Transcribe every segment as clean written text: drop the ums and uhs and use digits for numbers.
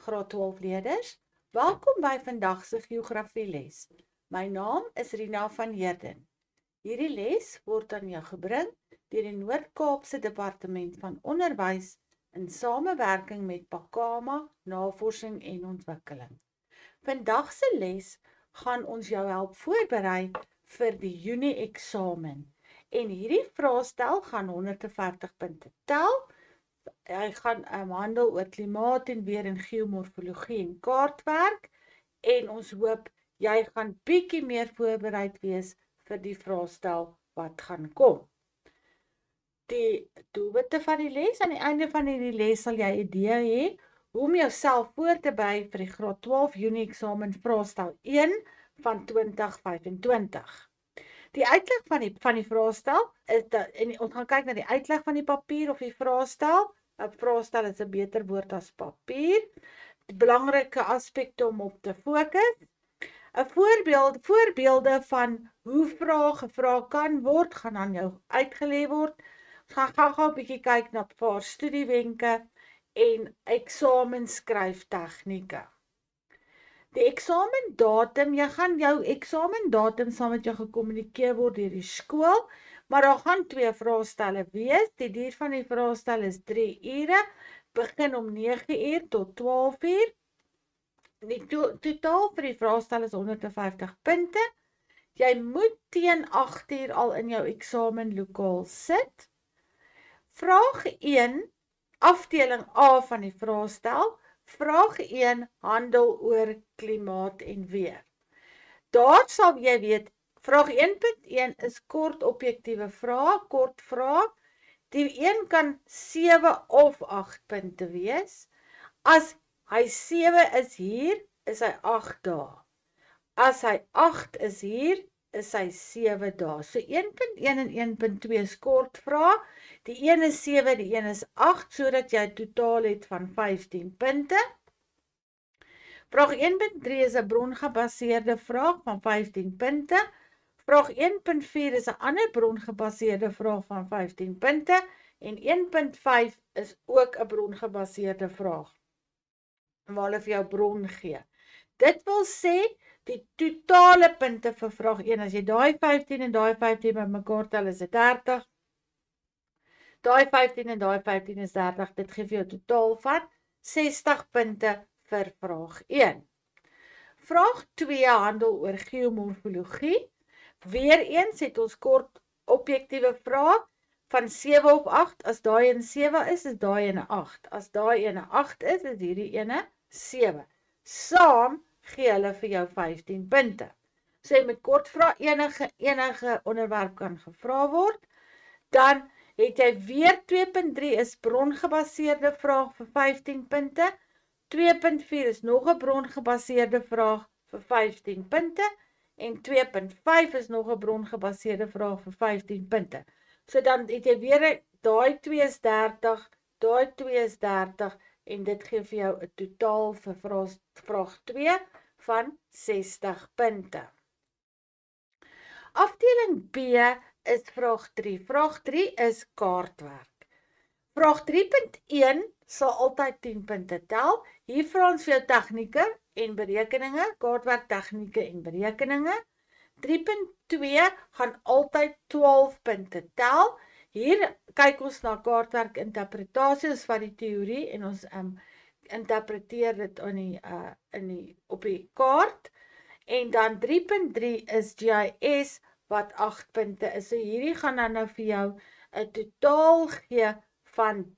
graad 12 leerders. Welkom by vandag se geografieles. My naam is Rina van Heerden. Hierdie les word aan jou gebring deur die Noord-Kaapse Departement van Onderwys in samewerking met Pakama Navorsing en Ontwikkeling. Vandag se les gaan ons jou help voorberei vir die Junie-eksamen. En hierdie vraestel gaan 150 punte tel. Hy gaan handel oor klimaat en weer en geomorfologie en kaartwerk. En ons hoop jy gaan bietjie meer voorbereid wees vir die vraestel wat gaan kom. Die doelwitte van die les, aan die einde van hierdie les sal jy 'n idee hê hoe om jouself voor te berei vir die graad 12 Junie-eksamen vraestel 1 van 2025. Die uitleg van die vraestel is dat, en ons gaan kyk na die uitleg van die papier of die vraestel. 'n Vraestel is 'n beter woord as papier. Die belangrike aspekte om op te fokus. 'n Voorbeelde van hoe vrae gevra kan word, gaan aan jou uitgelê word. Ons gaan gou-gou 'n bietjie kyk na 'n paar studiewenke en eksamensskryftegnieke. Die eksamendatum, jy gaan jou eksamendatum saam met jou gekommunikeer word deur die skool, maar daar gaan 2 vraestelle wees. Die duur van die vraestel is 3 ure, begin om 9 uur tot 12 uur. Die totaal vir die vraestel is 150 punte. Jy moet teen 8 uur al in jou eksamenlokaal sit. Vraag 1, afdeling A van die vraestel. Vraag 1 handel oor klimaat en weer. Daar sal jy weet, vraag 1.1 is kort objektiewe vrae, kort vrae. Die een kan 7 of 8 punte wees. As hy 7 is hier, is hy 8 dae. As hy 8 is hier, is hy 7 dae. So 1.1 en 1.2 is kort vrae. Die een is 7, die een is 8, sodat jy 'n totaal het van 15 punte. Vraag 1.3 is 'n brongebaseerde vraag van 15 punte. Vraag 1.4 is 'n ander brongebaseerde vraag van 15 punte. En 1.5 is ook 'n brongebaseerde vraag, waar hulle vir jou bron gee. Dit wil sê, die totale punte vir vraag 1, as jy daai 15 en daai 15 bymekaar tel, is dit 30. Daai 15 en daai 15 is 30. Dit gee vir jou totaal van 60 punte vir vraag 1. Vraag 2 handel oor geomorfologie. Weereens het ons kort objektiewe vrae van 7 of 8. As daai een 7 is daai een 8. As daai een 8 is hierdie ene 7. Saam gee hulle vir jou 15 punte. So jy met kort vrae enige onderwerp kan gevra word. Dan het jy weer 2.3 is brongebaseerde vraag vir 15 punte. 2.4 is nog 'n brongebaseerde vraag vir 15 punte. En 2.5 is nog 'n brongebaseerde vraag vir 15 punte. So dan het jy weer, daai 2 is 30, daai 2 is 30, en dit gee vir jou 'n totaal vir vraag 2 van 60 punte. Afdeling B is vraag 3. Vraag 3 is kaartwerk. Vraag 3.1 sal altyd 10 punte tel. Hier vra ons vir jou tegnieke en berekeninge, kaartwerk tegnieke en berekeninge. 3.2 gaan altyd 12 punte tel. Hier kyk ons na kaartwerk interpretasies van die teorie en ons interpreteer dit op die kaart. En dan 3.3 is GIS wat 8 punte is. So hierdie gaan dan nou vir jou 'n totaal gee van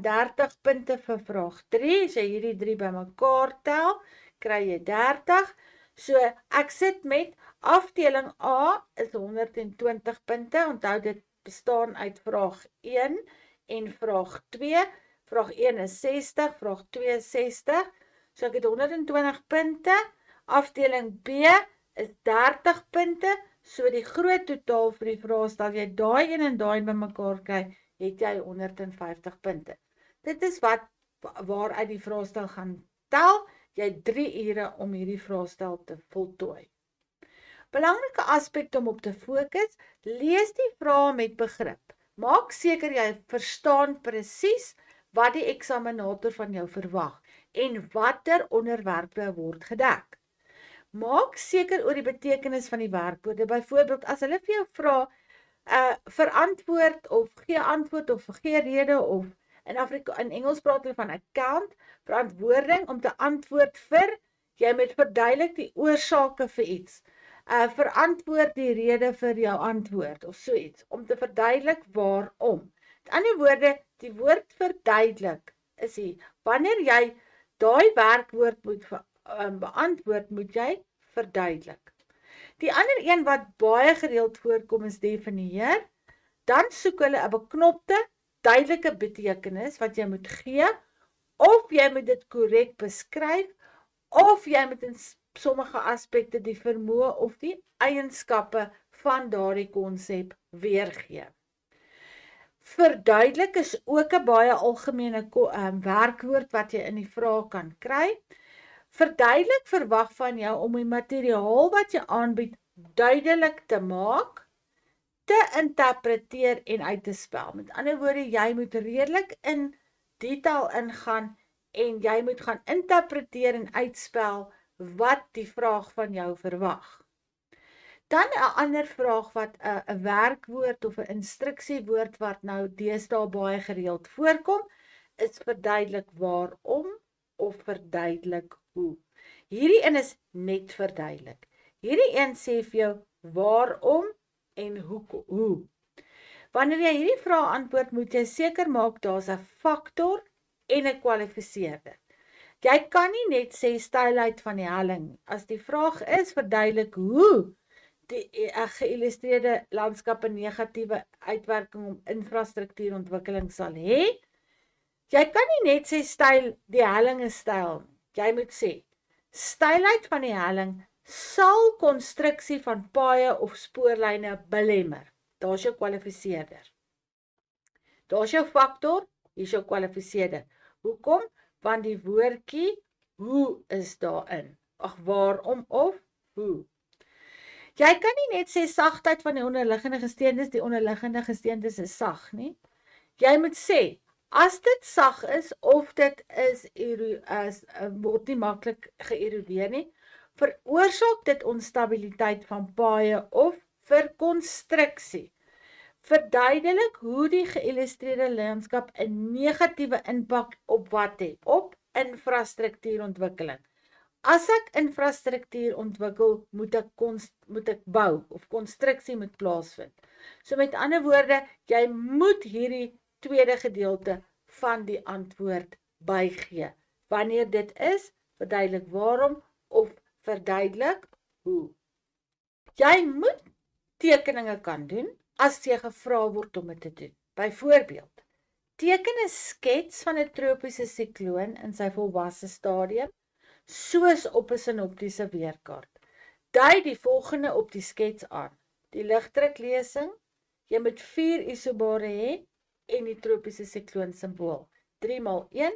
30 punte vir vraag 3. As jy hierdie 3 bymekaar tel, kry jy 30. So ek sit met afdeling A is 120 punte. Onthou dit bestaan uit vraag 1 en vraag 2. Vraag 1 is 60, vraag 2 is 60. So ek het 120 punte. Afdeling B is 30 punte. So die groot totaal vir die vraestel, jy daai een en daai bymekaar kry, het jy 150 punte. Dit is waaruit die vraestel gaan tel. Jy 3 ure om hierdie vraestel te voltooi. Belangrike aspekte om op te fokus, lees die vrae met begrip. Maak seker jy verstaan presies wat die eksaminator van jou verwag en watter onderwerpe word gedek. Maak seker oor die betekenis van die werkwoorde. Byvoorbeeld, as hulle vir jou vra, verantwoord of gee antwoord of gee rede of in Engels praat hulle van account, verantwoording om te antwoord vir, jy moet verduidelik die oorsake vir iets. Verantwoord die rede vir jou antwoord of so iets, om te verduidelik waarom. Met ander woorde, die woord verduidelik is hier, wanneer jy daai werkwoord moet beantwoord, moet jy verduidelik. Die ander een wat baie gereeld voorkom is definieer, dan soek hulle 'n beknopte, duidelike betekenis wat jy moet gee, of jy moet dit korrek beskryf, of jy moet in sommige aspekte die vermoë of die eienskappe van daardie konsep weergee. Verduidelik is ook 'n baie algemene werkwoord wat jy in die vraag kan kry. Verduidelik verwag van jou om die materiaal wat jy aanbied duidelik te maak, te interpreteer en uit te spel. Met ander woorde, jy moet redelik in detail ingaan en jy moet gaan interpreteer en uitspel wat die vraag van jou verwag. Dan 'n ander vraag wat 'n werkwoord of 'n instruksiewoord wat nou deesdae baie gereeld voorkom, is verduidelik waarom of verduidelik hoe. Hierdie een is net verduidelik. Hierdie een sê vir jou waarom en hoe. Wanneer jy hierdie vraag antwoord, moet jy seker maak daar's 'n faktor en 'n kwalifiseerder. Jy kan nie net sê styluit van die helling. As die vraag is verduidelik hoe die geïllustreerde landskap 'n negatiewe uitwerking op infrastruktuurontwikkeling sal hê. Jy kan nie net sê styl, die helling is styl. Jy moet sê styluit van die helling sal konstruksie van paaie of spoorlyne belemmer. Daar's jou kwalifiseerder. Daar's jou faktor, hier's jou kwalifiseerder. Hoekom? Want die woordjie hoe is daarin. Waarom of hoe. Jy kan nie net sê sagtheid van die onderliggende gesteentes, die onderliggende gesteentes is sag nie. Jy moet sê, as dit sag is of dit is word nie maklik geërodeer nie, veroorsaak dit onstabiliteit van paaie of vir konstruksie. Verduidelik hoe die geïllustreerde landskap 'n negatiewe impak op wat het, op infrastruktuurontwikkeling. As ek infrastruktuur ontwikkel, moet ek bou of konstruksie moet plaasvind. So met ander woorde, jy moet hierdie tweede gedeelte van die antwoord bygee. Wanneer dit is, verduidelik waarom of verduidelik hoe. Jy moet tekeninge kan doen as jy gevra word om dit te doen. Byvoorbeeld, teken 'n skets van 'n tropiese sikloon in sy volwasse stadium, soos op 'n sinoptiese weerkaart. Dui die volgende op die skets aan. Die ligdruklesing, jy moet 4 isobare hê en die tropiese sikloon simbool. 3x1,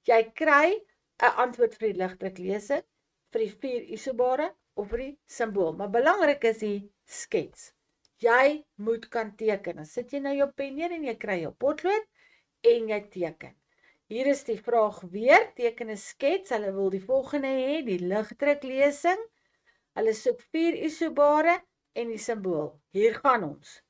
jy kry 'n antwoord vir die ligdruklesing, vir die 4 isobare of vir die simbool. Maar belangrik is die skets. Jy moet kan teken. Dan sit jy nou jou pen neer en jy kry jou potlood en jy teken. Hier is die vraag weer, teken 'n skets. Hulle wil die volgende hê, die ligdruklesing. Hulle soek 4 isobare en die simbool. Hier gaan ons.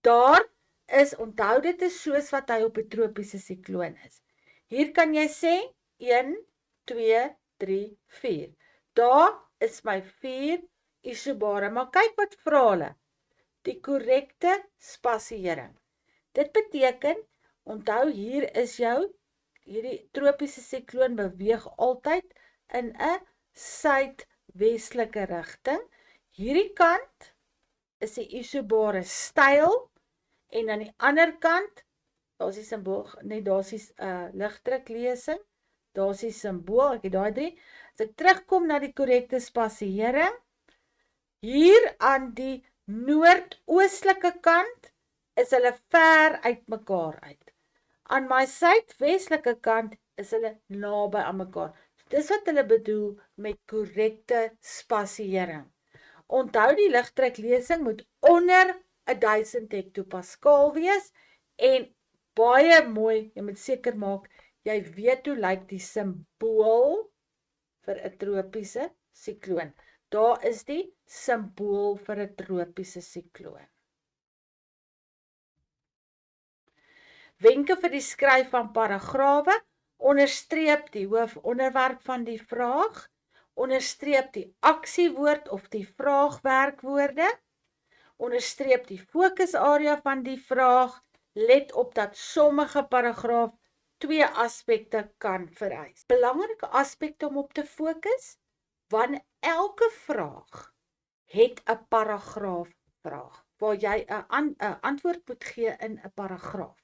Daar is, onthou dit is soos wat hy op 'n tropiese sikloon is. Hier kan jy sê 1, 2, 3, 4. Daar is my 4 isobare, maar kyk wat vra hulle. Die korrekte spasiering. Dit beteken, onthou hier is hierdie tropiese sikloon beweeg altyd in 'n suidwestelike rigting. Hierdie kant is die isobare styl en aan die ander kant, daar's die simbool, daar's die ligdruklesing, daar's die simbool, ek het daai 3. As ek terugkom na die korrekte spasiering, hier aan die noordoostelike kant is hulle ver uit mekaar uit. Aan my suidwestelike kant is hulle naby aan mekaar. Dis wat hulle bedoel met korrekte spasiering. Onthou die ligdruklesing moet onder 1000 hektopascal wees en baie mooi, jy moet seker maak Jy weet hoe lyk die simbool vir 'n tropiese sikloon. Daar is die simbool vir 'n tropiese sikloon. Wenke vir die skryf van paragrawe: onderstreep die hoofonderwerp van die vraag, onderstreep die aksiewoord of die vraagwerkwoorde, onderstreep die fokusarea van die vraag, let op dat sommige paragraaf 2 aspekte kan vereis. Belangrike aspekte om op te fokus, want elke vraag het 'n paragraafvraag, waar jy 'n antwoord moet gee in 'n paragraaf.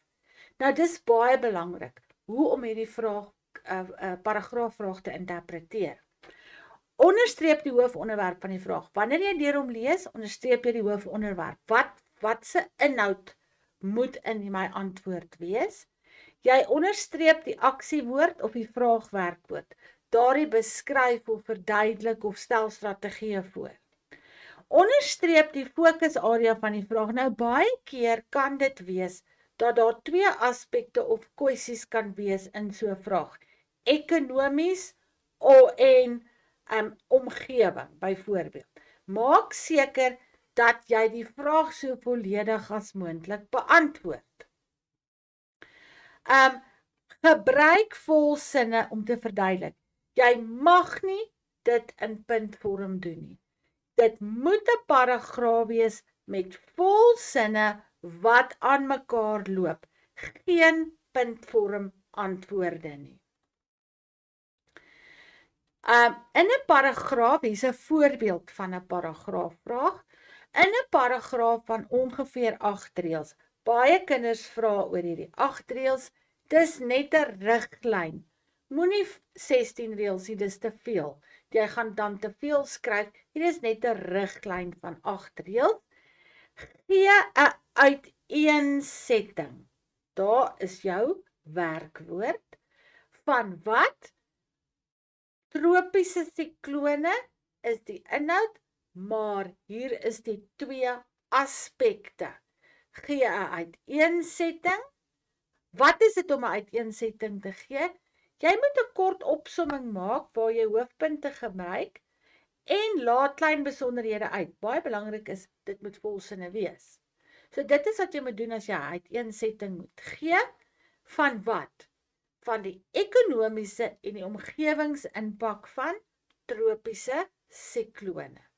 Nou dis baie belangrik, hoe om hierdie paragraafvraag te interpreteer. Onderstreep die hoofonderwerp van die vraag. Wanneer jy deur hom lees, onderstreep jy die hoofonderwerp. Wat se inhoud moet in my antwoord wees? Jy onderstreep die aksiewoord of die vraagwerkwoord. Daardie beskryf of verduidelik of stel strategieë voor. Onderstreep die fokusarea van die vraag. Nou baie keer kan dit wees dat daar 2 aspekte of kwessies kan wees in so 'n vraag. Ekonomies en omgewing byvoorbeeld. Maak seker dat jy die vraag so volledig as moontlik beantwoord. Gebruik volsinne om te verduidelik. Jy mag nie dit in puntvorm doen nie. Dit moet 'n paragraaf wees met volsinne wat aan mekaar loop. Geen puntvorm antwoorde nie. In 'n paragraaf, hier's 'n voorbeeld van 'n paragraafvraag. In 'n paragraaf van ongeveer 8 reëls. Baie kinders vra oor hierdie 8 reëls. Dis net 'n riglyn. Moenie 16 reëls nie, dis te veel. Jy gaan dan te veel skryf. Hier is net 'n riglyn van 8 reëls. Gee 'n uiteensetting. Daar is jou werkwoord van wat? Tropiese siklone is die inhoud, maar hier is die 2 aspekte. Gee 'n uiteensetting. Wat is dit om 'n uiteensetting te gee? Jy moet 'n kort opsomming maak waar jy hoofpunte gebruik en laat klein besonderhede uit. Baie belangrik is, dit moet volsinne wees. So dit is wat jy moet doen as jy 'n uiteensetting moet gee. Van wat? Van die ekonomiese en die omgewingsimpak van tropiese siklone.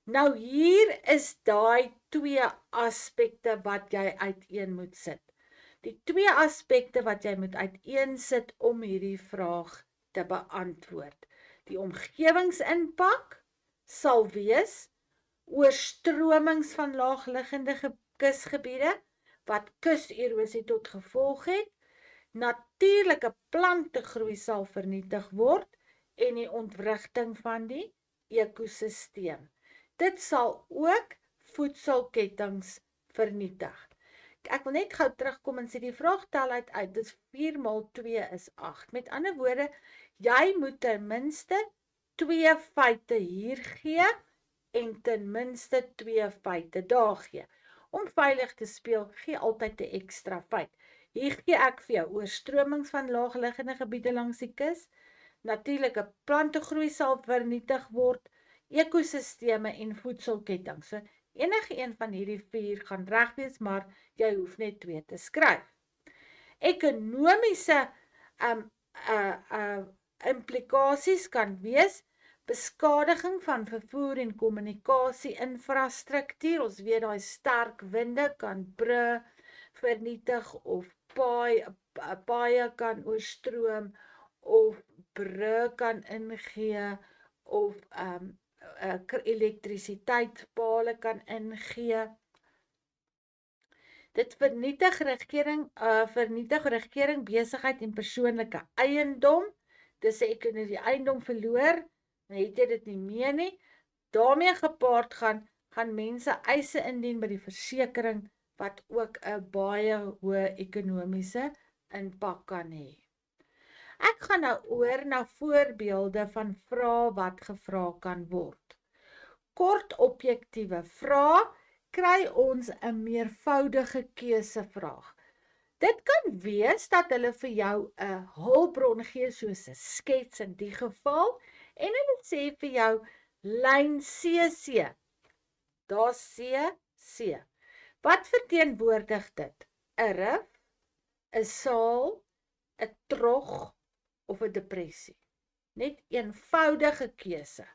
Nou hier is daai 2 aspekte wat jy uiteen moet sit. Die 2 aspekte wat jy moet uiteensit om hierdie vraag te beantwoord. Die omgewingsimpak sal wees oorstromings van laagliggende kusgebiede wat kuserosie tot gevolg het. Natuurlike plantegroei sal vernietig word en die ontwrigting van die ekosisteem. Dit sal ook voedselketTINGS vernietig. Ek wil net gou terugkom en sê die vraag tel uit, dis 4 × 2 is 8. Met ander woorde, jy moet ten minste 2 feite hier gee en ten minste 2 feite daar gee. Om veilig te speel, gee altyd 'n ekstra feit. Hier gee ek vir jou oorstromings van laagliggende gebiede langs die kus. Natuurlike plantegroei sal vernietig word, ekosisteme en voedselketTINGS. So enige een van hierdie 4 gaan reg wees, maar jy hoef net 2 te skryf. Ekonomiese implikasies kan wees beskadiging van vervoer en kommunikasie-infrastruktuur. Ons weet daai sterk winde kan brûe vernietig of paaie kan oorstroom of brûe kan ingee of elektrisiteitspale kan ingee. Dit vernietig regering, besigheid en persoonlike eiendom. Dis ek kan die eiendom verloor, dan het jy dit nie meer nie. Daarmee gepaard gaan mense eise indien by die versekering wat ook 'n baie hoë ekonomiese impak kan hê. Ek gaan nou oor na voorbeelde van vrae wat gevra kan word. Kort objektiewe vrae kry ons 'n meervoudige keusevraag. Dit kan wees dat hulle vir jou 'n hulpbron gee soos 'n skets in die geval en hulle sê vir jou lyn CC. Daar's CC. Wat verteenwoordig dit? 'n rif, 'n saal, 'n trog of 'n depressie? Net eenvoudige keuse.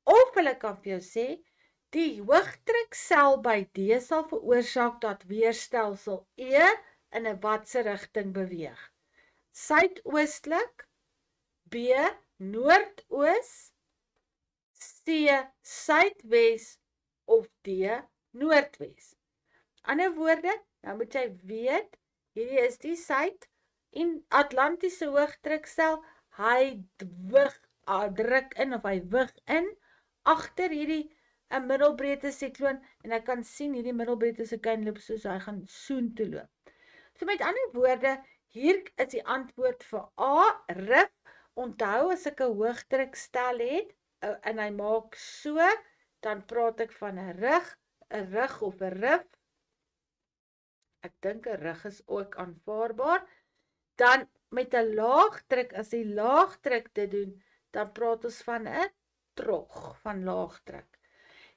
Of hulle kan vir jou sê die hoëdruksel by D sal veroorsaak dat weerstelsel E in 'n watse rigting beweeg? Suidoostelik, B noordoos, C suidwes of D noordwes. Ander woorde, nou moet jy weet, hierdie is die suid en Atlantiese hoëdruksel, hy druk in of hy wig in agter hierdie 'n middelbreedte sikloon en ek kan sien hierdie middelbreedte sikloon loop soos hy gaan soen toe loop. So met ander woorde, hier is die antwoord vir A, rif. Onthou as ek 'n hoëdrukstel het en hy maak so, dan praat ek van 'n rug of 'n rif. Ek dink 'n rug is ook aanvaarbaar. Dan met 'n laagdruk, as die laagdruk dit doen, dan praat ons van 'n trog van laagdruk.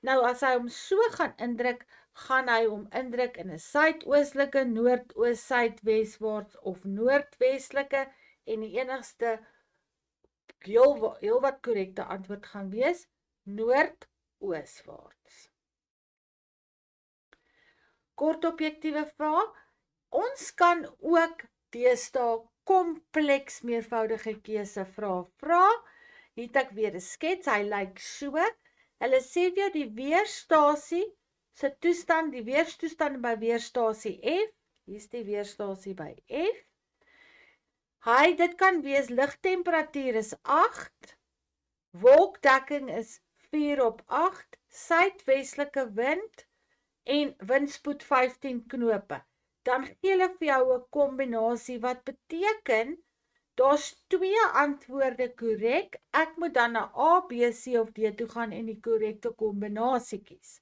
Nou as hy hom so gaan indruk, gaan hy hom indruk in 'n suidoostelike, noordoos, suidweswaarts of noordwestelike en die enigste heel wat korrekte antwoord gaan wees noordooswaarts. Kort objektiewe vraag. Ons kan ook deesdae kompleks meervoudige keuse vrae vra. Hier het ek weer 'n skets, hy lyk so. Hulle sê vir jou die weerstasie se toestand, die weerstoestand by weerstasie F. Hier's die weerstasie by F. Dit kan wees ligtemperatuur is 8, wolkdekking is 4/8, suidwestelike wind en windspoed 15 knope. Dan gee hulle vir jou 'n kombinasie wat beteken daar's 2 antwoorde korrek. Ek moet dan na A, B, C of D toe gaan en die korrekte kombinasie kies.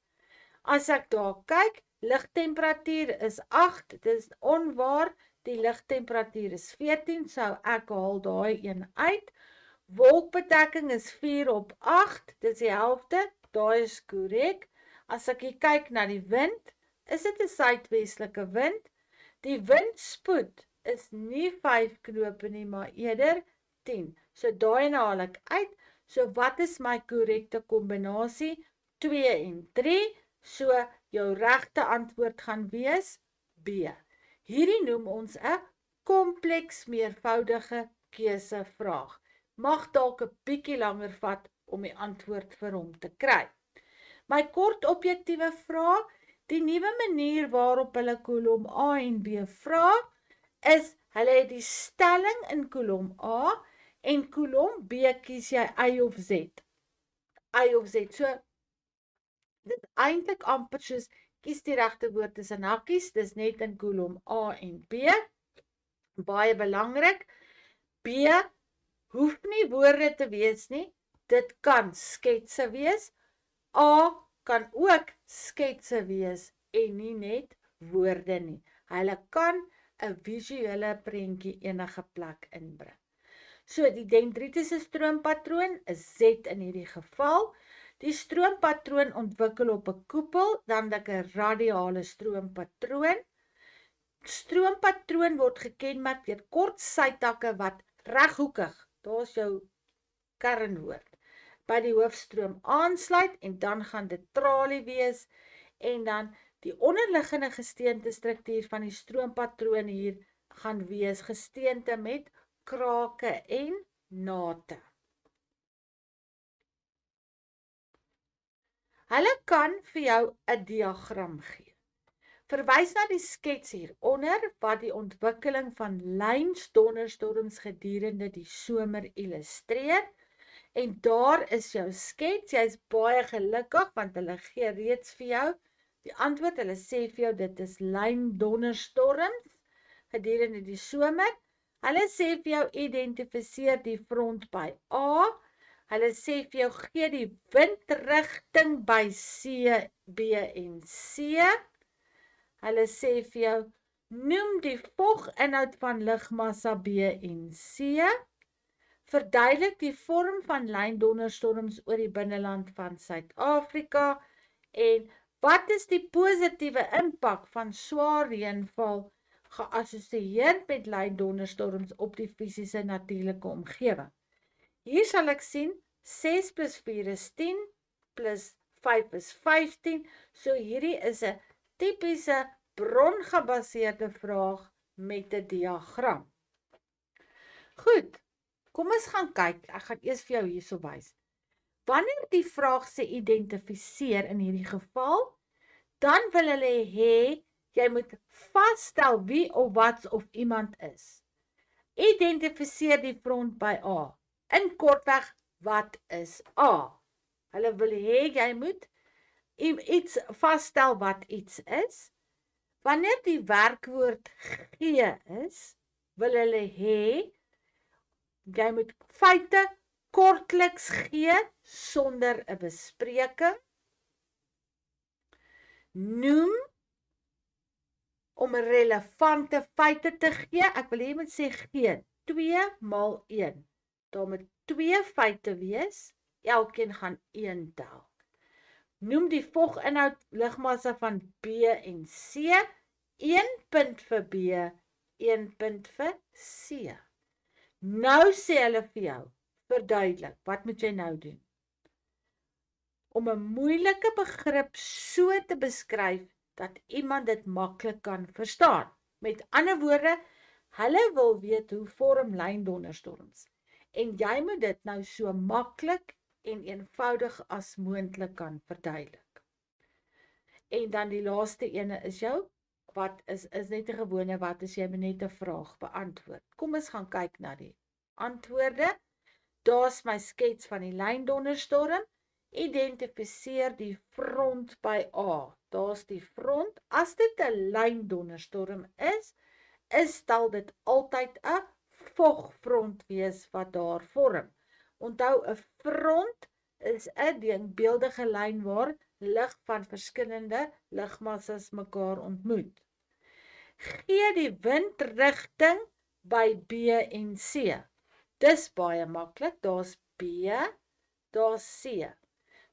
As ek daar kyk, ligtemperatuur is 8, dit is onwaar. Die ligtemperatuur is 14, sou ek haal daai een uit. Wolkbedekking is 4/8, dit is die helfte, daai is korrek. As ek hier kyk na die wind, is dit 'n suidwestelike wind. Die windspoed is nie 5 knope nie, maar eerder 10. So daai en haal ek uit. So wat is my korrekte kombinasie? 2 en 3. So jou regte antwoord gaan wees B. Hierdie noem ons 'n kompleks meervoudige keusevraag. Mag dalk 'n bietjie langer vat om die antwoord vir hom te kry. My kort objektiewe vraag, die nuwe manier waarop hulle kolom A en B vra, is hulle het die stelling in kolom A en kolom B kies jy Y of Z. Y of Z. So dit eintlik amper soos kies die regte woord tussen hakkies, dis net in kolom A en B. Baie belangrik. B hoef nie woorde te wees nie. Dit kan sketse wees. A kan ook sketse wees en nie net woorde nie. Hulle kan 'n visuele prentjie enige plek inbring. So die dendritiese stroompatroon is Z in hierdie geval. Die stroompatroon ontwikkel op 'n koepel, dan 'n radiale stroompatroon. Stroompatroon word gekenmerk deur kort sytakke wat reghoekig, daar's jou kernwoord, by die hoofstroom aansluit en dan gaan dit tralie wees en dan die onderliggende gesteente struktuur van die stroompatroon hier gaan wees gesteente met krake en nate. Hulle kan vir jou 'n diagram gee. Verwys na die skets hieronder wat die ontwikkeling van lynsdonderstorms gedurende die somer illustreer. En daar is jou skets. Jy's baie gelukkig want hulle gee reeds vir jou die antwoord. Hulle sê vir jou dit is lyndonderstorms gedurende die somer. Hulle sê vir jou identifiseer die front by A. Hulle sê vir jou gee die windrigting by C, B en C. Hulle sê vir jou Noem die voginhoud van lugmassa B en C. Verduidelik die vorm van lyndonderstorms oor die binneland van Suid-Afrika en wat is die positiewe impak van swaar reënval geassosieer met lyndonderstorms op die fisiese natuurlike omgewing? Hier sal ek sien 6 plus 4 is 10 plus 5 is 15. So hierdie is 'n tipiese brongebaseerde vraag met 'n diagram. Goed, kom ons gaan kyk. Ek gaan eers vir jou hierso wys. Wanneer die vraag sê identifiseer in hierdie geval, dan wil hulle hê jy moet vasstel wie of wat of iemand is. Identifiseer die front by A. In kortweg, wat is A? Hulle wil hê jy moet iets vasstel wat iets is. Wanneer die werkwoord gee is, wil hulle hê jy moet feite kortliks gee sonder 'n bespreking. Noem om relevante feite te gee. Ek wil hê jy moet sê gee 2 maal 1. Daar moet 2 feite wees. Elkeen gaan 1 tel. Noem die voginhoud lugmassa van B en C. 1 punt vir B, 1 punt vir C. Nou sê hulle vir jou, verduidelik, wat moet jy nou doen? Om 'n moeilike begrip so te beskryf dat iemand dit maklik kan verstaan. Met ander woorde, hulle wil weet hoe vorm lyndonderstorms. En jy moet dit nou so maklik en eenvoudig as moontlik kan verduidelik. En dan die laaste ene is jou, wat is net 'n gewone wat as jy net 'n vraag beantwoord. Kom ons gaan kyk na die antwoorde. Daar's my skets van die lyndonderstorm. Identifiseer die front by A. Daar's die front. As dit 'n lyndonderstorm is, sal dit altyd 'n vogfront wees wat daar vorm. Onthou, 'n front is 'n denkbeeldige lyn waar lig van verskillende lugmassas mekaar ontmoet. Gee die windrigting by B en C. Dis baie maklik. Daar's B, daar's C.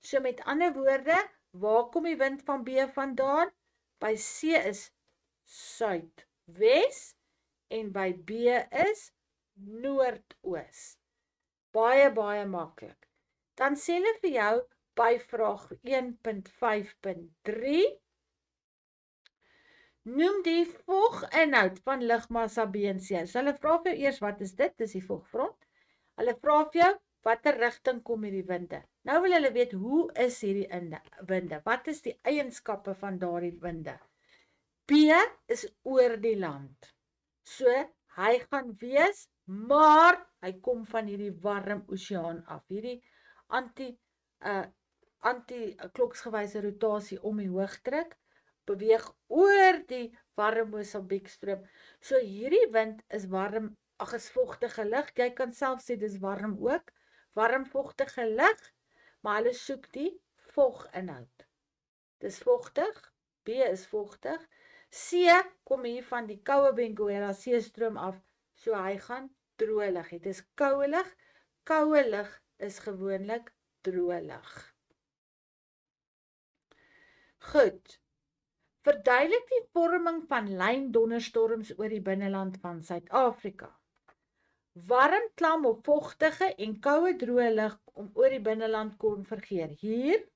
So met ander woorde, waar kom die wind van B vandaan? By C is suidwes en by B is noordoos. Baie maklik. Dan sê hulle vir jou by vraag 1.5.3 noem die voginhoud van lugmassa B en C. So hulle vra vir jou eers wat is dit? Dis die vogfront. Hulle vra vir jou watter rigting kom hierdie winde. Nou wil hulle weet hoe is hierdie winde? Wat is die eienskappe van daardie winde? B is oor die land. So hy gaan wees, maar hy kom van hierdie warm oseaan af. Hierdie anti-kloksgewyse rotasie om die hoogdruk beweeg oor die warm Mosambiek-stroom. So hierdie wind is warm, is vogtige lug. Jy kan self sê dis warm ook. Warm vogtige lug, maar hulle soek die voginhoud. Dis vogtig, B is vogtig. C kom hier van die koue Benguela seestroom af, so hy gaan droë lug. Dit is koue lug. Koue lug is gewoonlik droë lug. Goed. Verduidelik die vorming van lyndonderstorms oor die binneland van Suid-Afrika. Warm, klam of vogtige en koue droë lug om oor die binneland konvergeer. Hier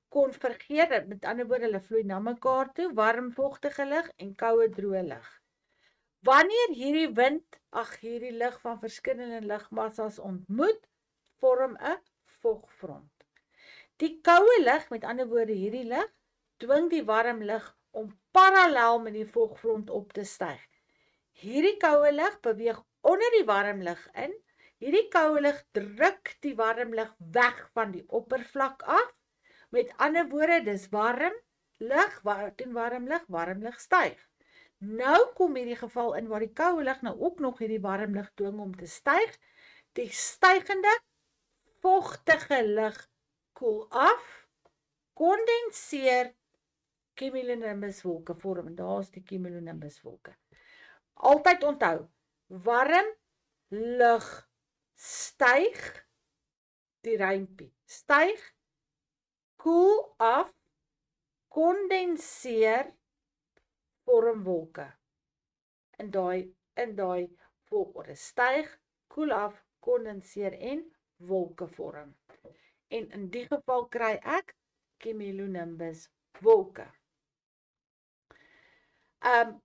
konvergeer, met ander woorde, hulle vloei na mekaar toe, warm, vogtige lug en koue droë lug. Wanneer hierdie lug van verskillende lugmassas ontmoet, vorm 'n vogfront. Die koue lug, met ander woorde hierdie lug, dwing die warm lug om parallel met die vogfront op te styg. Hierdie koue lug beweeg onder die warm lug in. Hierdie koue lug druk die warm lug weg van die oppervlak af. Met ander woorde, dis warm lug, warm lug styg. Nou kom hierdie geval in waar die koue lug nou ook nog hierdie warm lug dwing om te styg. Die stygende vogtige lug koel af, kondenseer cumulonimbuswolke vorm, en daar is die cumulonimbuswolke. Altyd onthou, warm lug styg, die rympie, styg, koel af, kondenseer, vorm wolke. In daai volgorde, styg, koel af, kondenseer en wolke vorm. En in die geval kry ek cumulonimbus wolke.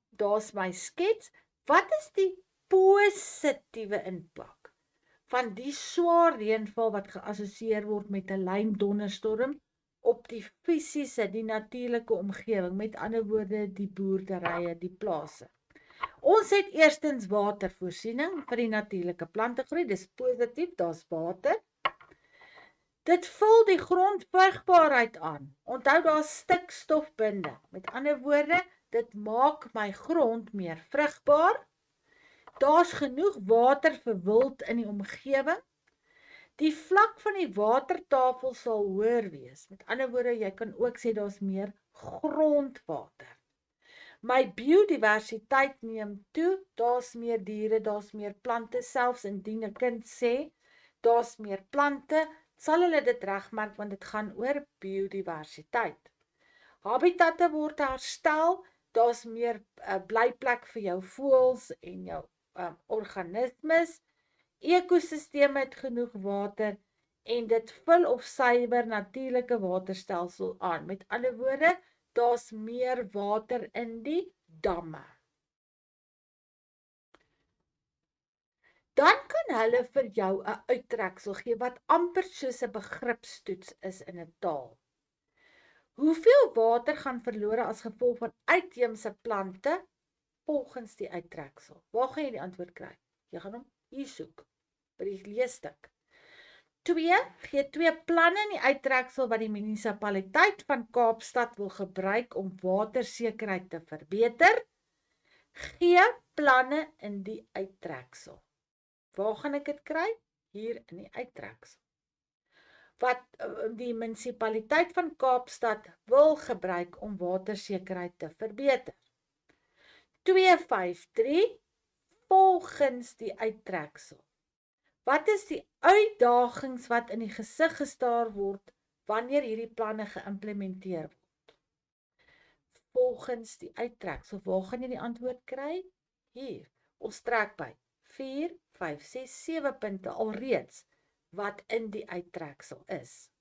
Daar's my skets. Wat is die positiewe impak van die swaar reënval wat geassosieer word met 'n lyndonderstorm op die fisiese, die natuurlike omgewing, met ander woorde die boerderye, die plase? Ons het eerstens watervoorsiening vir die natuurlike plantegroei, dis positief, daar's water. Dit vul die grondvrugbaarheid aan. Onthou daar's stikstofbinding. Met ander woorde, dit maak my grond meer vrugbaar. Daar's genoeg water vir wild in die omgewing. Die vlak van die watertafel sal hoër wees. Met ander woorde, jy kan ook sê daar's meer grondwater. My biodiversiteit neem toe, daar's meer diere, daar's meer plante, selfs indien 'n kind sê, daar's meer plante, sal hulle dit regmerk want dit gaan oor biodiversiteit. Habitatte word herstel, daar's meer blyplek vir jou voëls en jou organismes. Ekosisteme het genoeg water en dit vul of suiwer natuurlike waterstelsel aan. Met ander woorde, daar's meer water in die damme. Dan kan hulle vir jou 'n uittreksel gee wat amper soos 'n begripstoets is in 'n taal. Hoeveel water gaan verlore as gevolg van uitheemse plante volgens die uittreksel? Waar gaan jy die antwoord kry? Jy gaan hom hier soek, by die leesstuk. 2. Gee 2 planne in die uittreksel wat die munisipaliteit van Kaapstad wil gebruik om watersekerheid te verbeter. Gee planne in die uittreksel. Waar gaan ek dit kry? Hier in die uittreksel. Wat die munisipaliteit van Kaapstad wil gebruik om watersekerheid te verbeter. 253 volgens die uittreksel. Wat is die uitdagings wat in die gesig gestaar word wanneer hierdie planne geïmplementeer word? Volgens die uittreksel. Waar gaan jy die antwoord kry? Hier. Ons trek by 4, 5, 6, 7 punte alreeds wat in die uittreksel is.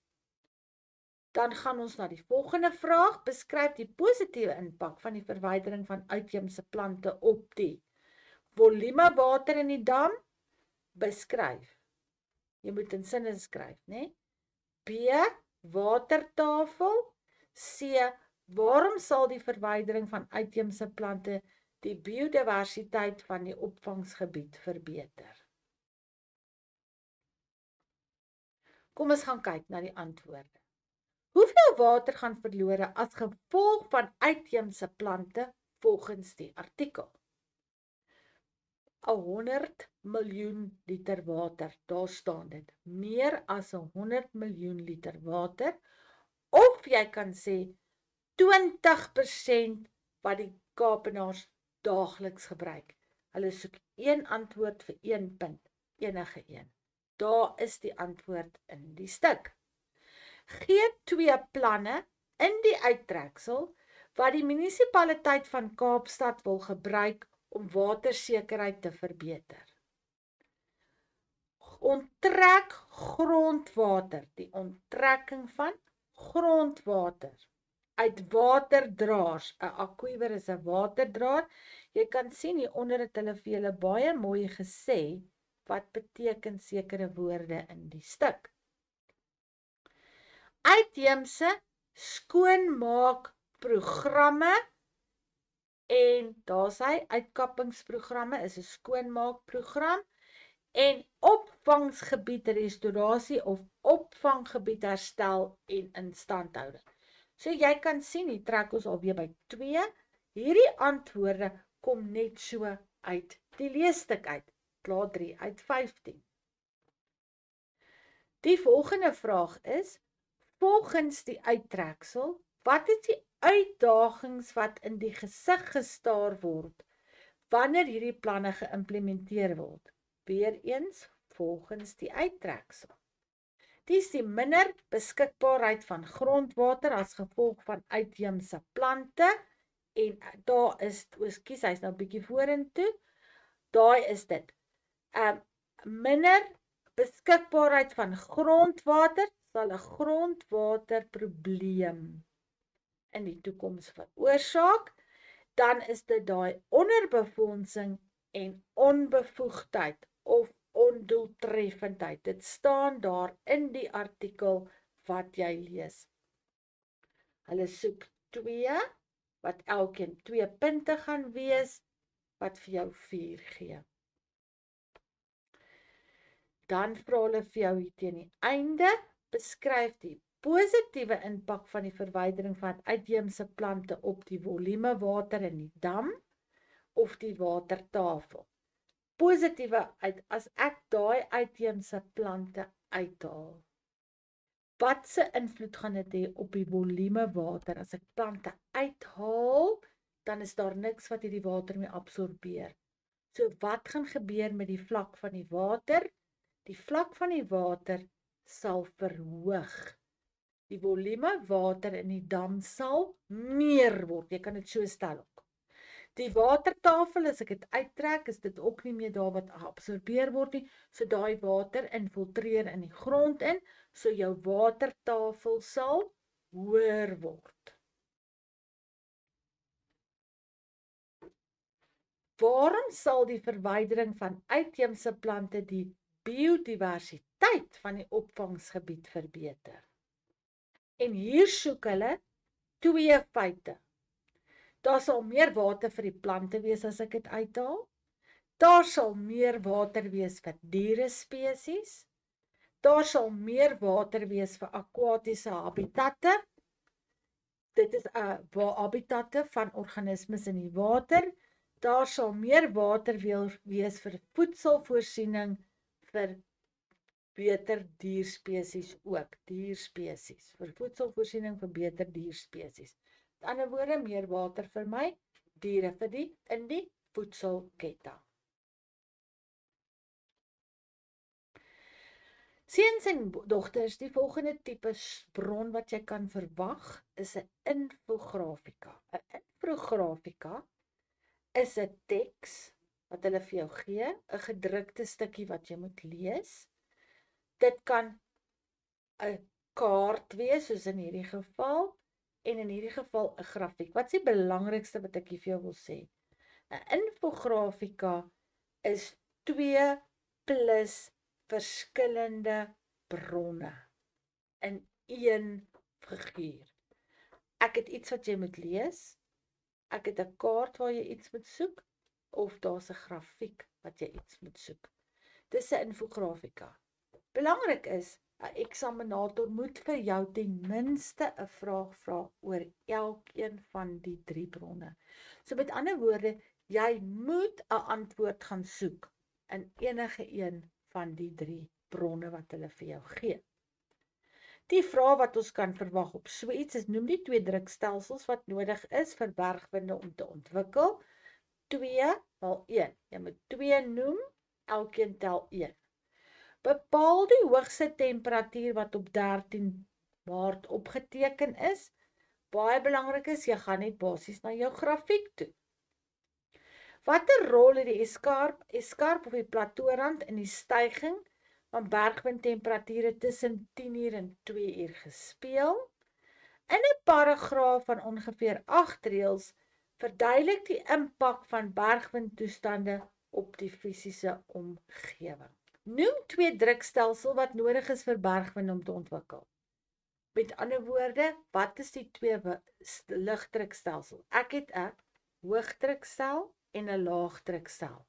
Dan gaan ons na die volgende vraag. Beskryf die positiewe impak van die verwydering van uitheemse plante op die volume water in die dam. Beskryf. Jy moet in sinne skryf, né? B. Watertafel. C. Waarom sal die verwydering van uitheemse plante die biodiversiteit van die opvangsgebied verbeter? Kom ons gaan kyk na die antwoorde. Hoeveel water gaan verlore as gevolg van uitheemse plante volgens die artikel? 100 miljoen liter water, daar staan dit. Meer as 100 miljoen liter water. Of jy kan sê 20% wat die Kaapenaars daagliks gebruik. Hulle soek een antwoord vir een punt, enige een. Daar is die antwoord in die stuk. Gee 2 planne in die uittreksel wat die munisipaliteit van Kaapstad wil gebruik om watersekerheid te verbeter. Onttrek grondwater, die onttrekking van grondwater uit waterdraers. 'n Aquifer is 'n waterdraer. Jy kan sien hier onder het hulle vir julle baie mooi gesê wat beteken sekere woorde in die stuk. Uitheemse skoonmaakprogramme en daar's hy, uitkappingsprogramme is 'n skoonmaakprogram en opvangsgebied restaurasie of opvanggebied herstel en instandhouding. So jy kan sien, hier trek ons alweer by 2. Hierdie antwoorde kom net so uit die leesstuk uit. Klaar 3 uit 15. Die volgende vraag is, volgens die uittreksel, Wat is die uitdagings wat in die gesig gestaar word wanneer hierdie planne geïmplementeer word? Weereens volgens die uittreksel. Dis die minder beskikbaarheid van grondwater as gevolg van uitheemse plante en daar is, ekskuus, hy's nou 'n bietjie vorentoe. Daai is dit. Minder beskikbaarheid van grondwater sal 'n grondwaterprobleem in die toekoms veroorsaak. Dan is dit daai onderbefondsing en onbevoegdheid of ondoeltreffendheid. Dit staan daar in die artikel wat jy lees. Hulle soek 2, wat elkeen 2 punte gaan wees, wat vir jou 4 gee. Dan vra hulle vir jou hier teen die einde, beskryf die positiewe impak van die verwydering van uitheemse plante op die volume water in die dam of die watertafel. Positiewe as ek daai uitheemse plante uithaal. Wat se invloed gaan dit hê op die volume water? As ek plante uithaal, dan is daar niks wat hierdie water mee absorbeer. So wat gaan gebeur met die vlak van die water? Die vlak van die water sal verhoog. Die volume water in die dam sal meer word. Jy kan dit so stel ook. Die watertafel, as ek dit uittrek, is dit ook nie meer daar wat geabsorbeer word nie. So daai water infiltreer in die grond in, so jou watertafel sal hoër word. Waarom sal die verwydering van uitheemse plante die biodiversiteit van die opvangsgebied verbeter? En hier soek hulle 2 feite. Daar sal meer water vir die plante wees as ek dit uithaal. Daar sal meer water wees vir dierespesies. Daar sal meer water wees vir akwatiese habitatte. Dit is habitatte van organismes in die water. Daar sal meer water wees vir voedselvoorsiening vir beter dierspesies ook. Dierspesies. Vir voedselvoorsiening vir beter dierspesies. Met ander woorde, meer water vir my diere in die voedselketting. Seuns en dogters, die volgende tipe bron wat jy kan verwag is 'n infografika. 'n Infografika is 'n teks wat hulle vir jou gee, 'n gedrukte stukkie wat jy moet lees. Dit kan 'n kaart wees, soos in hierdie geval, en in hierdie geval 'n grafiek. Wat is die belangrikste wat ek hier vir jou wil sê? 'n Infografika is 2 plus verskillende bronne in een figuur. Ek het iets wat jy moet lees, ek het 'n kaart waar jy iets moet soek, of daar's 'n grafiek wat jy iets moet soek. Dis 'n infografika. Belangrik is, 'n eksaminator moet vir jou ten minste 'n vraag vra oor elkeen van die 3 bronne. So met ander woorde, jy moet 'n antwoord gaan soek in enige een van die 3 bronne wat hulle vir jou gee. Die vrae wat ons kan verwag op so iets is, noem die 2 drukstelsels wat nodig is vir bergwinde om te ontwikkel. 2 maal 1. Jy moet 2 noem, elkeen tel 1. Bepaal die hoogste temperatuur wat op 13 Maart opgeteken is. Baie belangrik is, jy gaan net basies na jou grafiek toe. Watter rol het die eskarp of die plateaurand in die styging van bergwindtemperature tussen 10:00 en 2:00 gespeel? In 'n paragraaf van ongeveer 8 reëls verduidelik die impak van bergwindtoestande op die fisiese omgewing. Noem 2 drukstelsels wat nodig is vir bergwinde om te ontwikkel. Met ander woorde, wat is die 2 lugdrukstelsels? Ek het 'n hoogdrukstel en 'n laagdrukstel.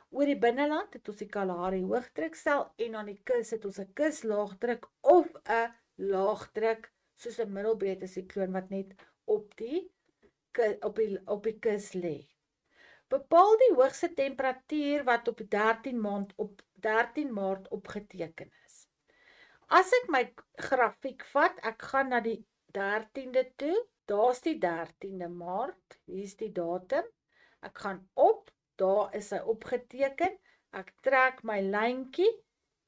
Oor die binneland het ons die Kalahari hoogdrukstel en aan die kus het ons 'n kuslaagdruk of 'n laagdruk soos 'n middelbreedte sikloon wat net op die kus lê. Bepaal die hoogste temperatuur wat op 13 Maart opgeteken is. As ek my grafiek vat, ek gaan na die 13de toe, Daar's die 13de Maart, hier is die datum. Ek gaan op, daar is hy opgeteken. Ek trek my lyntjie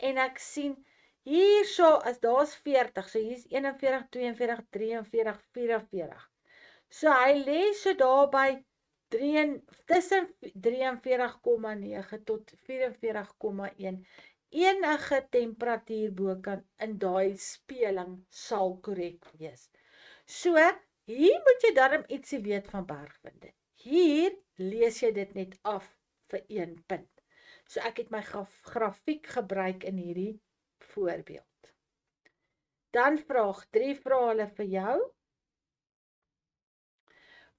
en ek sien hierso as daar's 40, so hier's 41, 42, 43, 44. So hy lê so daar by tussen 43,9 tot 44,1. Enige temperatuur bokant in daai speling sal korrek wees. So, hier moet jy darm ietsie weet van bergwinde. Hier lees jy dit net af vir 1 punt. So ek het my grafiek gebruik in hierdie voorbeeld. Dan vraag 3 vra hulle vir jou.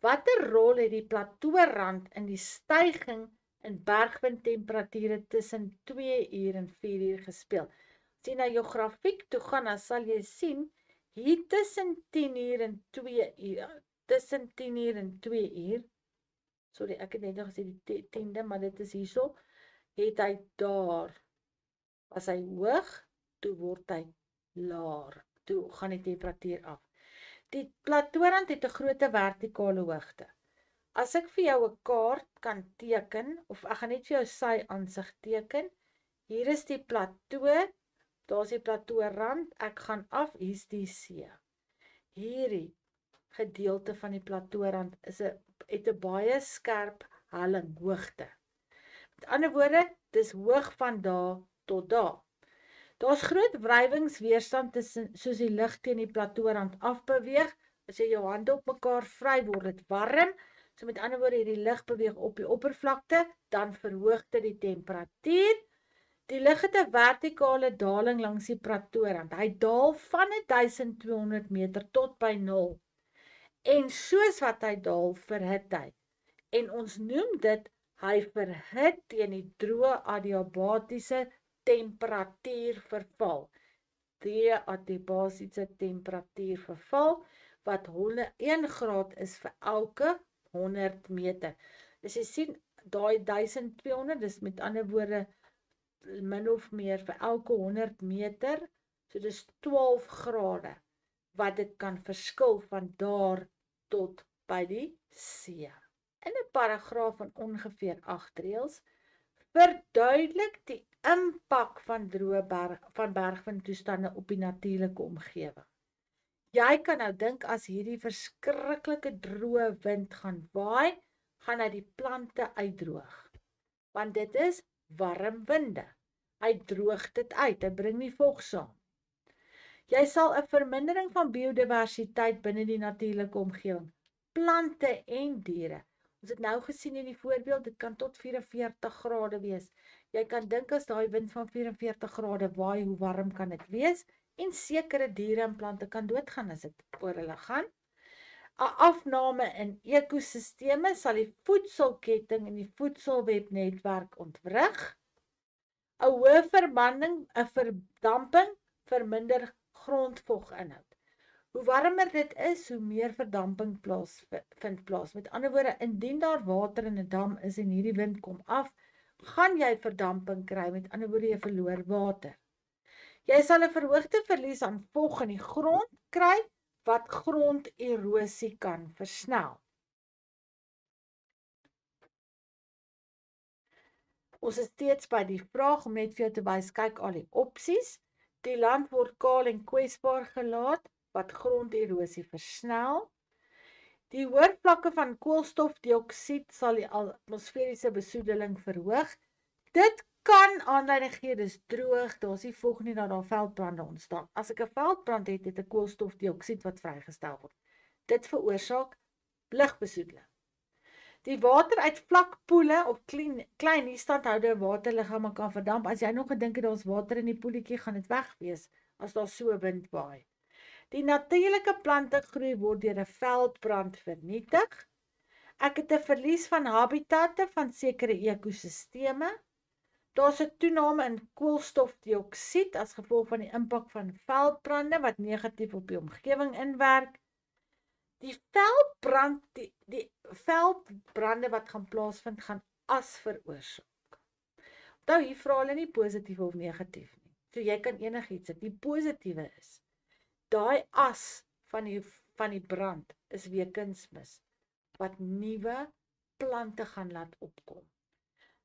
Watter rol het die plateaurand in die styging in bergwindtemperature tussen 2 uur en 4 uur gespeel? As jy na jou grafiek toe gaan, dan sal jy sien hier tussen 10 uur en 2 uur, tussen 10 uur en 2 uur, sorry, ek het net nog gesê die 10de, maar dit is hierso, het hy daar, as hy hoog, toe word hy laer, toe gaan die temperatuur af. Die plateaurand het 'n groot vertikale hoogte. As ek vir jou 'n kaart kan teken, of ek gaan net vir jou sy aansig teken, hier is die plateau, daar's die plateaurand, ek gaan af, hier's die see. Hierdie gedeelte van die plateaurand het 'n baie skerp helling, hoogte. Met ander woorde, dis hoog van daar tot daar. Daar's groot wrywingsweerstand tussen soos die lug teen die plateaurand afbeweeg. As jy jou hande op mekaar vry, word dit warm. So met ander woorde, hierdie lug beweeg op die oppervlakte, dan verhoog dit die temperatuur. Die lug het 'n vertikale daling langs die plateaurand. Hy daal van 1200 meter tot by 0. En soos wat hy daal, verhit hy. En ons noem dit, hy verhit teen die droë adiabatiese temperatuurverval. Die adiabatiese temperatuurverval, wat 1 graad is vir elke 100 meter. Dus jy sien, daai 1200, dis met ander woorde, min of meer vir elke 100 meter, so dis 12 grade, wat dit kan verskil van daar tot by die see. In 'n paragraaf van ongeveer 8 reëls, verduidelik die impak van bergwindtoestande op die natuurlike omgewing. Jy kan nou dink as hierdie verskriklike droë wind gaan waai, gaan hy die plante uitdroog. Want dit is warm winde. Hy droog dit uit, hy bring nie vog saam. Jy sal 'n vermindering van biodiversiteit binne die natuurlike omgewing, plante en diere. Ons het nou gesien in die voorbeeld, dit kan tot 44 grade wees. Jy kan dink as daai wind van 44 grade waai, hoe warm kan dit wees? En sekere diere en plante kan doodgaan as dit oor hulle gaan. 'n Afname in ekosisteme sal die voedselketting en die voedselwebnetwerk ontwrig. 'n Hoë verdamping verminder grondvoginhoud. Hoe warmer dit is, hoe meer verdamping vind plaas. Met ander woorde, indien daar water in 'n dam is en hierdie wind kom af, gaan jy verdamping kry, met ander woorde, jy verloor water. Jy sal 'n verhoogde verlies aan vog in die grond kry, wat gronderosie kan versnel. Ons is steeds by die vraag om net vir jou te wys, kyk al die opsies. Die land word kaal en kwesbaar gelaat, wat gronderosie versnel. Die hoë vlakke van koolstofdioksied sal die atmosferiese besoedeling verhoog. Dit kan aanleiding gee, dis droog, daar's nie vog nie, dat daar veldbrande ontstaan. As ek 'n veldbrand het, het ek koolstofdioksied wat vrygestel word. Dit veroorsaak lugbesoedeling. Die water uit vlakpoele of klein nie-standhoude waterliggame kan verdamp. As jy nog gedink het daar's water in die poeltjie, gaan dit weg wees as daar so wind waai. Die natuurlike plante groei word deur 'n veldbrand vernietig. Ek het 'n verlies van habitatte van sekere ekosisteme. Daar's 'n toename in koolstofdioksied as gevolg van die impak van veldbrande wat negatief op die omgewing inwerk. Die veldbrande wat gaan plaasvind, gaan as veroorsaak. Onthou, hier vra hulle nie positief of negatief nie. So jy kan enigiets sê. Die positiewe is, daai as van die brand is weer kunsmis, wat nuwe plante gaan laat opkom.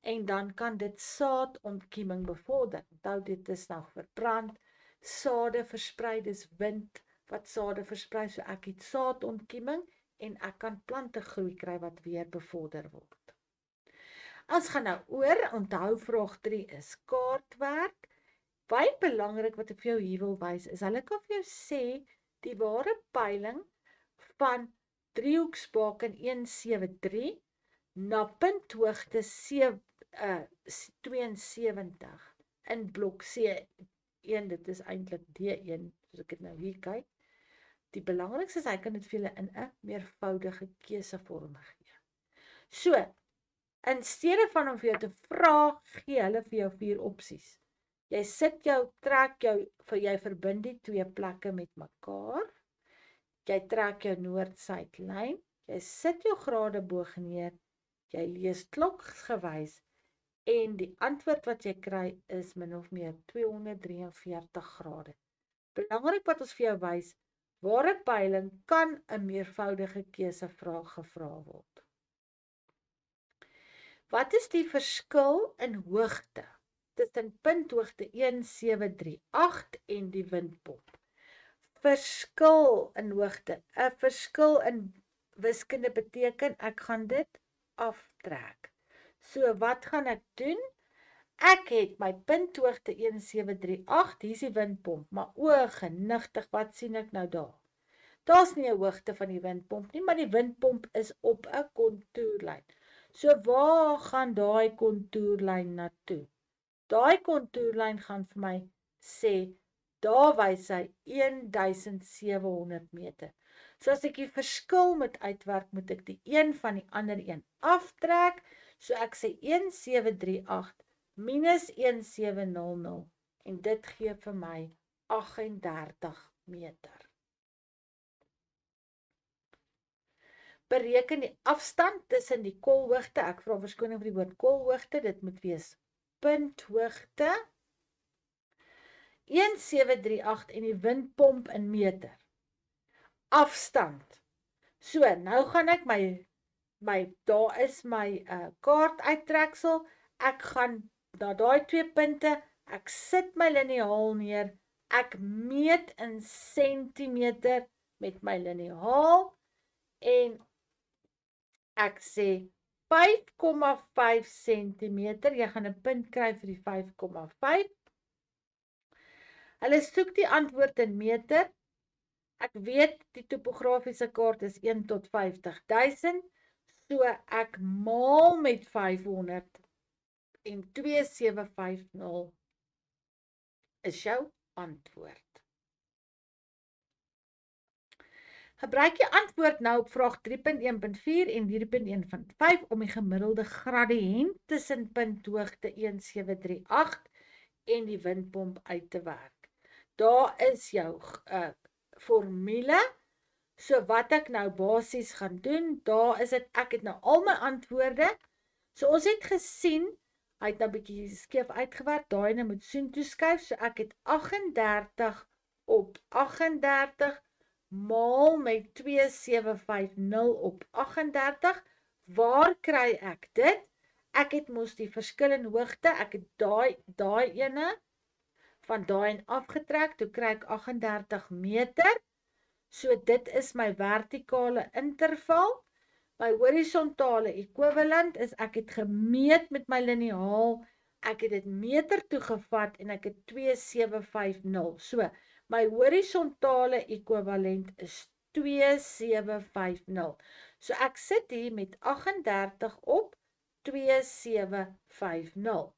En dan kan dit saadontkieming bevorder. Onthou, dit is nou verbrand, sade versprei, dis wind wat sade versprei, so ek het saadontkieming en ek kan plante groei kry wat weer bevorder word. Ons gaan nou oor, onthou vraag 3 is kaartwerk. Baie belangrik wat ek vir jou hier wil wys is, hulle kan vir jou sê, die ware peiling van driehoeksbaken 173 na punthoogte 72 in blok C1, dit is eintlik D1, soos ek dit nou hier kyk. Die belangrikste is, hy kan dit vir julle in 'n meervoudige keusevorm gee. So, in steede van om vir jou te vra, gee hulle vir jou 4 opsies. Jy sit jou, trek jou, jy verbind die 2 plekke met mekaar. Jy trek jou noord-suid lyn. Jy sit jou gradeboog neer. Jy lees klokgewys en die antwoord wat jy kry is min of meer 243 grade. Belangrik wat ons vir jou wys, ware peiling kan 'n meervoudige keusevraag gevra word. Wat is die verskil in hoogte tussen punthoogte 1738 en die windpomp? Verskil in hoogte. 'n Verskil in wiskunde beteken ek gaan dit aftrek. So wat gaan ek doen? Ek het my punthoogte 1738, hier is die windpomp, maar genigtig, wat sien ek nou daar? Daar's nie 'n hoogte van die windpomp nie, maar die windpomp is op 'n kontoerlyn. So waar gaan daai kontoerlyn na toe? Daai kontoerlyn gaan vir my sê, daar wys hy 1700 meter. So as ek die verskil moet uitwerk, moet ek die een van die ander een aftrek. So ek sê 1738 minus 1700 en dit gee vir my 38 meter. Bereken die afstand tussen die kolhoogte, ek vra verskoning vir die woord kolhoogte, dit moet wees punthoogte 1738 en die windpomp in meter. Afstand. So, nou gaan ek daar is my kaart uittreksel, ek gaan na daai 2 punte, ek sit my liniaal neer, ek meet in sentimeter met my liniaal, en ek sê 5,5 centimeter, jy gaan 'n punt kry vir die 5,5. Hulle soek die antwoord in meter. Ek weet die topografiese kaart is 1 tot 50.000, so ek maal met 500 en 2750 is jou antwoord. Gebruik jy antwoord nou op vraag 3.1.4 en 3.1.5 om die gemiddelde gradiënt tussen punthoogte 1738 en die windpomp uit te werk. Daar is jou formule. So wat ek nou basies gaan doen, daar is dit, ek het nou al my antwoorde. So ons het gesien, hy het nou bietjie skeef uitgewerk, daai ene moet soontoe skuif, so ek het 38 op 38 maal met 2750 op 38. Waar kry ek dit? Ek het mos die verskil in hoogte, ek het daai ene van daai en afgetrek, toe kry ek 38 meter. So dit is my vertikale interval. My horisontale ekwivalent is ek het gemeet met my liniaal, ek het dit meter toegevat en ek het 2750. So my horisontale ekwivalent is 2750. So ek sit hier met 38 op 2750.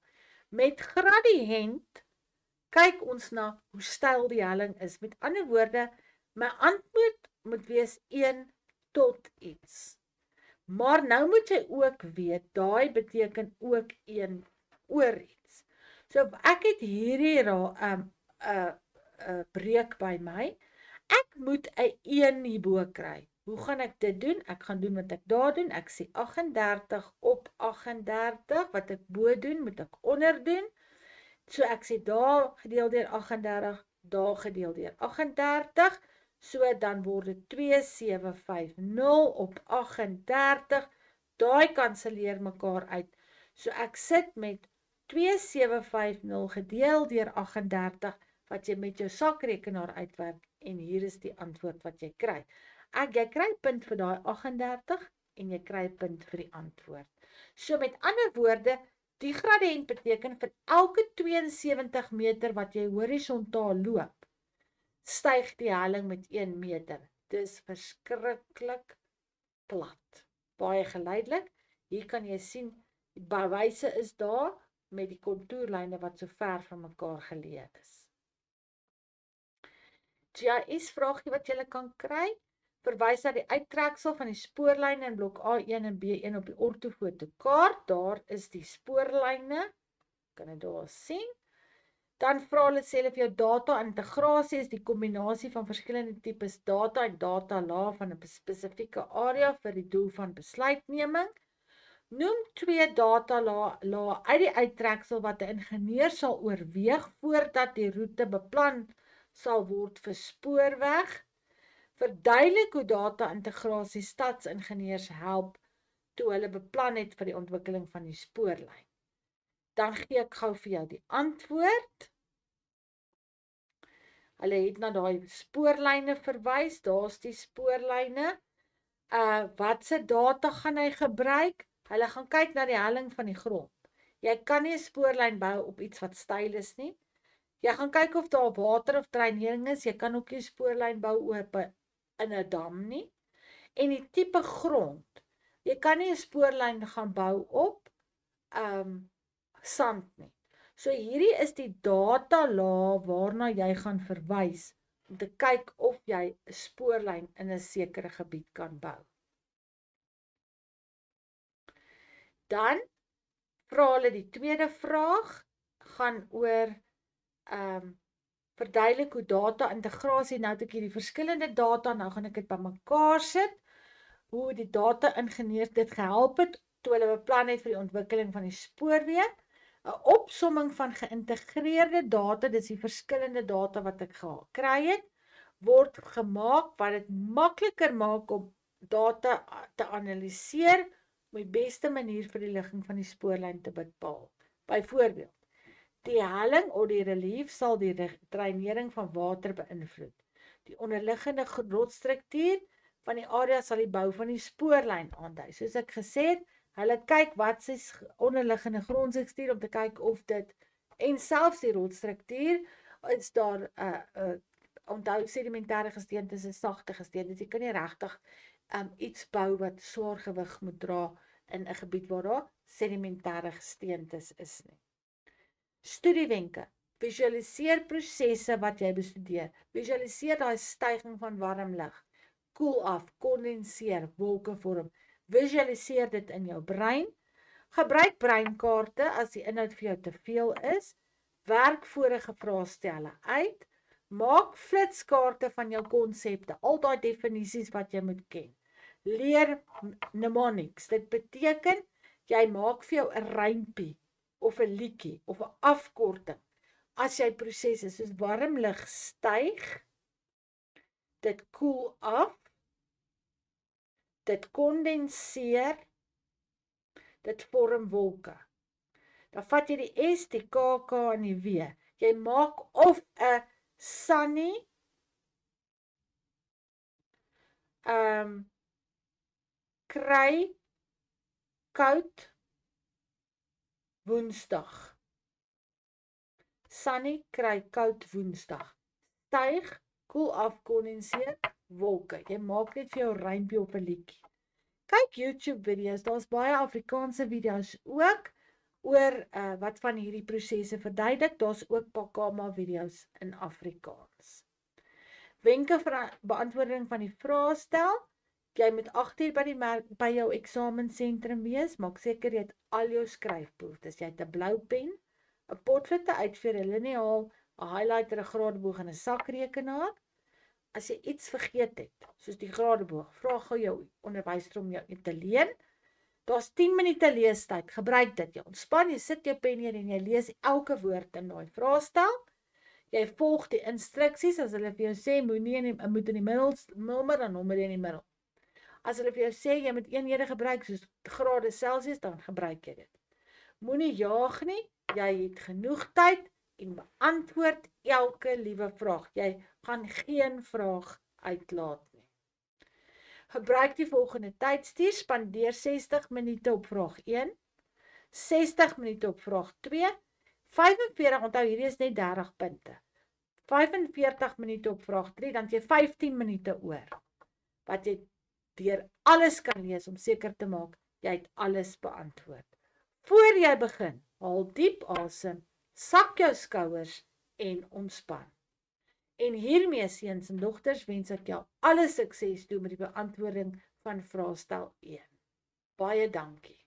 Met gradiënt kyk ons na hoe styl die helling is. Met ander woorde, my antwoord moet wees 1 tot iets. Maar nou moet jy ook weet, daai beteken ook 1 oor iets. So ek het hierdie breek by my. Ek moet 'n 1 hierbo kry. Hoe gaan ek dit doen? Ek gaan doen wat ek daar doen. Ek sê 38 op 38. Wat ek bo doen, moet ek onder doen. So ek sê daar gedeel deur 38, daar gedeel deur 38. So dan word dit 2750 op 38. Daai kanselleer mekaar uit. So ek sit met 2750 gedeel deur 38 wat jy met jou sakrekenaar uitwerk en hier is die antwoord wat jy kry. Jy kry punt vir daai 38 en jy kry punt vir die antwoord. So met ander woorde, die gradiënt beteken vir elke 72 meter wat jy horisontaal loop, styg die helling met 1 meter. Dis verskriklik plat. Baie geleidelik. Hier kan jy sien, die bewyse is daar met die kontourlyne wat so ver van mekaar geleë is. GIS vraagie wat jy kan kry, verwys na die uittreksel van die spoorlyne in blok A1 en B1 op die ortofotokaart. Daar is die spoorlyne. Kan jy daar sien? Dan vra hulle sê hulle vir jou data-integrasie is die kombinasie van verskillende tipes data en datalae van 'n spesifieke area vir die doel van besluitneming. Noem 2 datalae uit die uittreksel wat 'n ingenieur sal oorweeg voordat die roete beplan sal word vir spoorweg. Verduidelik hoe data-integrasie stadsingenieurs help toe hulle beplan het vir die ontwikkeling van die spoorlyn. Dan gee ek gou vir jou die antwoord. Hulle het na daai spoorlyne verwys, daar's die spoorlyne. Watse data gaan hy gebruik? Hulle gaan kyk na die helling van die grond. Jy kan nie 'n spoorlyn bou op iets wat styl is nie. Jy gaan kyk of daar water of dreinering is. Jy kan ook nie 'n spoorlyn bou op in 'n dam nie. En die tipe grond. Jy kan nie 'n spoorlyn gaan bou op sand nie. So hierdie is die datalae waarna jy gaan verwys om te kyk of jy 'n spoorlyn in 'n sekere gebied kan bou. Dan vra hulle die tweede vraag gaan oor verduidelik hoe data-integrasie, nou het ek hierdie verskillende data, nou gaan ek dit bymekaar sit, hoe die data-ingenieurs dit gehelp het toe hulle beplan het vir die ontwikkeling van die spoorweë. 'n Opsomming van geïntegreerde data, dis die verskillende data wat ek gekry het, word gemaak wat dit makliker maak om data te analiseer om die beste manier vir die ligging van die spoorlyn te bepaal. Byvoorbeeld, die helling of die relief sal die dreinering van water beïnvloed. Die onderliggende rotsstruktuur van die area sal die bou van die spoorlyn aandui. Soos ek gesê het, hulle kyk wat is onderliggende grondstruktuur om te kyk of dit, en selfs die rotsstruktuur, is daar onthou sedimentêre gesteentes is sagte gesteentes. Jy kan nie regtig iets bou wat swaar gewig moet dra in 'n gebied waar daar sedimentêre gesteentes is nie. Studiewenke. Visualiseer prosesse wat jy bestudeer. Visualiseer daai styging van warm lug. Koel af, kondenseer, wolke vorm. Visualiseer dit in jou brein. Gebruik breinkaarte as die inhoud vir jou te veel is. Werk vorige vraestelle uit. Maak flitskaarte van jou konsepte, al daai definisies wat jy moet ken. Leer mnemonics. Dit beteken jy maak vir jou 'n rympie of 'n liedjie of 'n afkorting. As jy prosesse soos warm lug styg, dit koel af, dit kondenseer, dit vorm wolke. Dan vat jy die S, die KK en die W. Jy maak of 'n sunny, kry, koud, Woensdag. Sunny, kry, koud, Woensdag. Styg, koel af, kondenseer, wolke. Jy maak net vir jou rympie op 'n liedjie. Kyk YouTube video's, daar's baie Afrikaanse video's ook oor wat van hierdie prosesse verduidelik. Daar's ook Pakama video's in Afrikaans. Wenke vir beantwoording van die vraestel. Jy moet 8 uur by jou eksamensentrum wees. Maak seker jy het al jou skryfbehoeftes. Jy het 'n blou pen, 'n potlood, 'n uitveer, 'n liniaal, 'n highlighter, 'n gradeboog en 'n sakrekenaar. As jy iets vergeet het, soos die gradeboog, vra gou jou onderwyser om jou te leen. Daar's 10 minute leestyd. Gebruik dit. Jy ontspan, jy sit jou pen neer en jy lees elke woord in daai vraestel. Jy volg die instruksies, as hulle vir jou sê, moet in die middel nommer, dan nommer jy in die middel. As hulle vir jou sê, jy moet eenhede gebruik, soos grade Celsius, dan gebruik jy dit. Moenie jaag nie, jy het genoeg tyd, en beantwoord elke liewe vraag. Jy gaan geen vraag uitlaat nie. Gebruik die volgende tydstuur, spandeer 60 minute op vraag 1, 60 minute op vraag 2, 45, onthou hierdie is net 30 punte, 45 minute op vraag 3, dan het jy 15 minute oor, wat jy deur alles kan lees, om seker te maak, jy het alles beantwoord. Voor jy begin, haal diep asem, sak jou skouers en ontspan. En hiermee, seuns en dogters, wens ek jou alle sukses toe met die beantwoording van vraestel 1. Baie dankie.